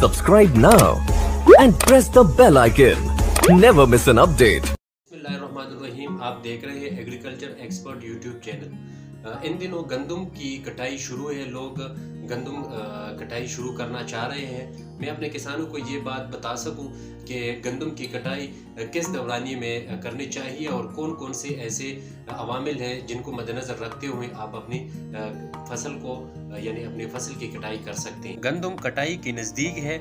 Subscribe now and press the bell icon. Never miss an update. बिस्मिल्लाहिर्रहमानिर्रहीम, आप देख रहे हैं एग्रीकल्चर एक्सपर्ट यूट्यूब चैनल। इन दिनों गंदम की कटाई शुरू है, लोग गंदम कटाई शुरू करना चाह रहे हैं। मैं अपने किसानों को ये बात बता सकूं कि गंदम की कटाई किस दौरानिए में करनी चाहिए और कौन कौन से ऐसे अवामिल हैं जिनको मद्देनज़र रखते हुए आप अपनी फसल को यानी अपनी फसल की कटाई कर सकते हैं। गंदम कटाई की नज़दीक है।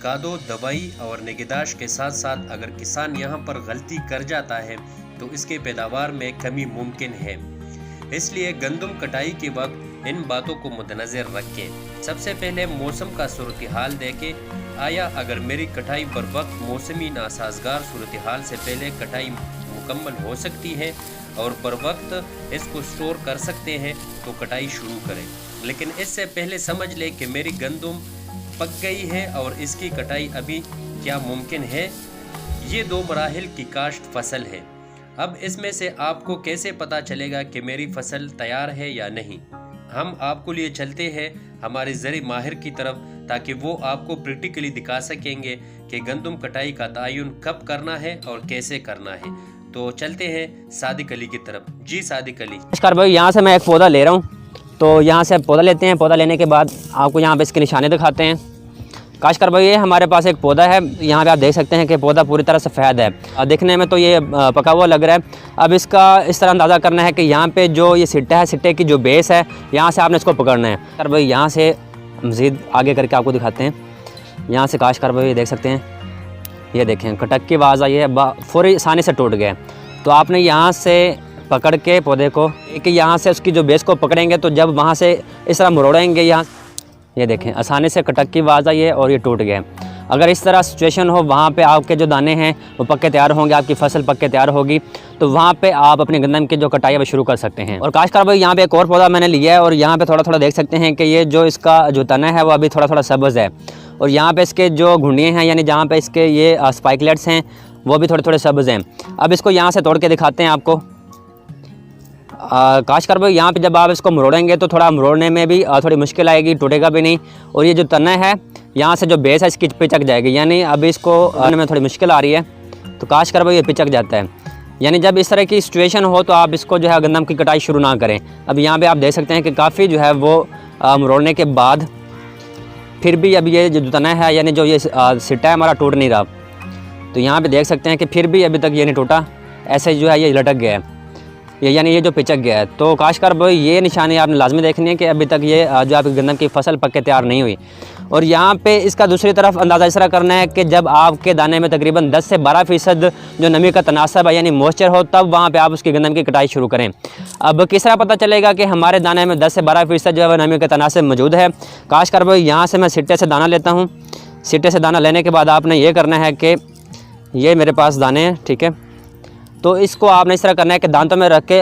कादो, दवाई और निगहदाश्त के साथ साथ अगर किसान यहाँ पर गलती कर जाता है तो इसके पैदावार में कमी मुमकिन है। इसलिए गंदम कटाई के वक्त इन बातों को मद्देनज़र रखें। सबसे पहले मौसम का सूरत हाल देखें, आया अगर मेरी कटाई बर वक्त मौसमी नासाजगार सूरत हाल से पहले कटाई मुकम्मल हो सकती है और बर वक्त इसको स्टोर कर सकते हैं तो कटाई शुरू करें। लेकिन इससे पहले समझ लें कि मेरी गंदम पक गई है और इसकी कटाई अभी क्या मुमकिन है। ये दो मराहिल की काश्त फसल है। अब इसमें से आपको कैसे पता चलेगा कि मेरी फसल तैयार है या नहीं। हम आपको लिए चलते हैं हमारे ज़री माहिर की तरफ ताकि वो आपको प्रैक्टिकली दिखा सकेंगे कि गंदम कटाई का तयन कब करना है और कैसे करना है। तो चलते हैं सादिक अली की तरफ। जी सादिक अली। नमस्कार भाई, यहाँ से मैं एक पौधा ले रहा हूँ, तो यहाँ से पौधा लेते हैं। पौधा लेने के बाद आपको यहाँ पे इसके निशाने दिखाते हैं। काशकार भाई, ये हमारे पास एक पौधा है। यहाँ पे आप देख सकते हैं कि पौधा पूरी तरह सफ़ेद है। देखने में तो ये पका हुआ लग रहा है। अब इसका इस तरह अंदाज़ा करना है कि यहाँ पे जो ये सिट्टा है, सिट्टे की जो बेस है, यहाँ से आपने इसको पकड़ना है। काशकार भाई, यहाँ से मज़ीद आगे करके आपको दिखाते हैं। यहाँ से काशकार भाई देख सकते हैं, ये देखें कटक की आवाज़ आई है, फौरी आसानी से टूट गए। तो आपने यहाँ से पकड़ के पौधे को कि यहाँ से उसकी जो बेस को पकड़ेंगे तो जब वहाँ से इस तरह मरोड़ेंगे, यहाँ ये देखें आसानी से कटक की आवाज़ आई है और ये टूट गए। अगर इस तरह सिचुएशन हो, वहाँ पे आपके जो दाने हैं वो पक्के तैयार होंगे, आपकी फसल पक्के तैयार होगी, तो वहाँ पे आप अपने गंदम की जो कटाई है वो शुरू कर सकते हैं। और काशकार भाई, यहाँ पे एक और पौधा मैंने लिया है और यहाँ पे थोड़ा थोड़ा देख सकते हैं कि ये जो इसका जो तना है वो अभी थोड़ा थोड़ा सब्ज़ है और यहाँ पे इसके जो घुंडियाँ हैं यानी जहाँ पे इसके ये स्पाइकलेट्स हैं वो भी थोड़े थोड़े सब्ज़ हैं। अब इसको यहाँ से तोड़ के दिखाते हैं आपको। काशकार भाई, यहाँ पे जब आप इसको मरोड़ेंगे तो थोड़ा मरोड़ने में भी थोड़ी मुश्किल आएगी, टूटेगा भी नहीं। और ये जो तना है यहाँ से जो बेस है इसकी पिचक जाएगी, यानी अभी इसको आने में थोड़ी मुश्किल आ रही है। तो काशकार भाई, ये पिचक जाता है। यानी जब इस तरह की सिचुएशन हो तो आप इसको जो है गंदम की कटाई शुरू ना करें। अब यहाँ पे आप देख सकते हैं कि काफ़ी जो है वो मरोड़ने के बाद फिर भी अब ये जो तना है यानी जो ये सिट्टा है हमारा टूट नहीं रहा। तो यहाँ पे देख सकते हैं कि फिर भी अभी तक ये नहीं टूटा, ऐसे जो है ये लटक गया है, ये यानी ये जो पिचक गया है। तो काशकार भाई, ये निशानी आपने लाजमी देखनी है कि अभी तक ये जो आपकी गंदम की फसल पक के तैयार नहीं हुई। और यहाँ पे इसका दूसरी तरफ अंदाज़ा इस तरह करना है कि जब आपके दाने में तकरीबन 10 से 12% जो नमी का तनासब है यानी मॉइस्चर हो, तब वहाँ पे आप उसकी गंदम की कटाई शुरू करें। अब किस तरह पता चलेगा कि हमारे दाने में 10 से 12% जो है नमी का तनासब मौजूद है। काशकार भाई, यहाँ से मैं सिट्टे से दाना लेता हूँ। सिट्टे से दाना लेने के बाद आपने ये करना है कि ये मेरे पास दाने हैं, ठीक है, तो इसको आपने इस तरह करना है कि दांतों में रख के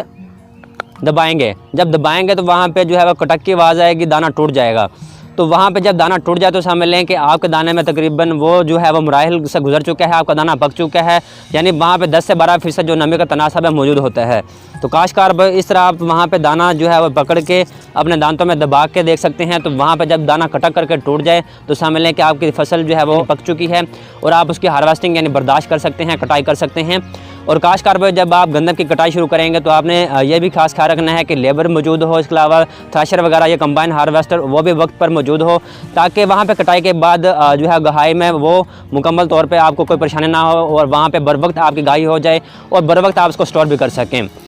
दबाएंगे। जब दबाएंगे तो वहाँ पे जो है वो कटक की आवाज़ आएगी, दाना टूट जाएगा। तो वहाँ पे जब दाना टूट जाए तो समझ लें कि आपके दाने में तकरीबन वो जो है वो मराहिल से गुजर चुका है, आपका दाना पक चुका है, यानी वहाँ पे 10 से 12% जो नमी का तनासब है मौजूद होता है। तो काशकार भाई, इस तरह आप वहाँ पे दाना जो है वो पकड़ के अपने दांतों में दबा के देख सकते हैं। तो वहाँ पे जब दाना कटक करके टूट जाए तो समझ लें कि आपकी फसल जो है वो पक चुकी है और आप उसकी हार्वेस्टिंग यानी बर्दाश्त कर सकते हैं, कटाई कर सकते हैं। और काशकार भाई, जब आप गंदम की कटाई शुरू करेंगे तो आपने ये भी खास ख्याल रखना है कि लेबर मौजूद हो, इसके अलावा थ्रेशर वगैरह या कंबाइन हार्वेस्टर वो भी वक्त पर मौजूद हो, ताकि वहाँ पे कटाई के बाद जो है गहाई में वो मुकम्मल तौर पे आपको कोई परेशानी ना हो और वहाँ पे बर वक्त आपकी गहाई हो जाए और बर वक्त आप उसको स्टोर भी कर सकें।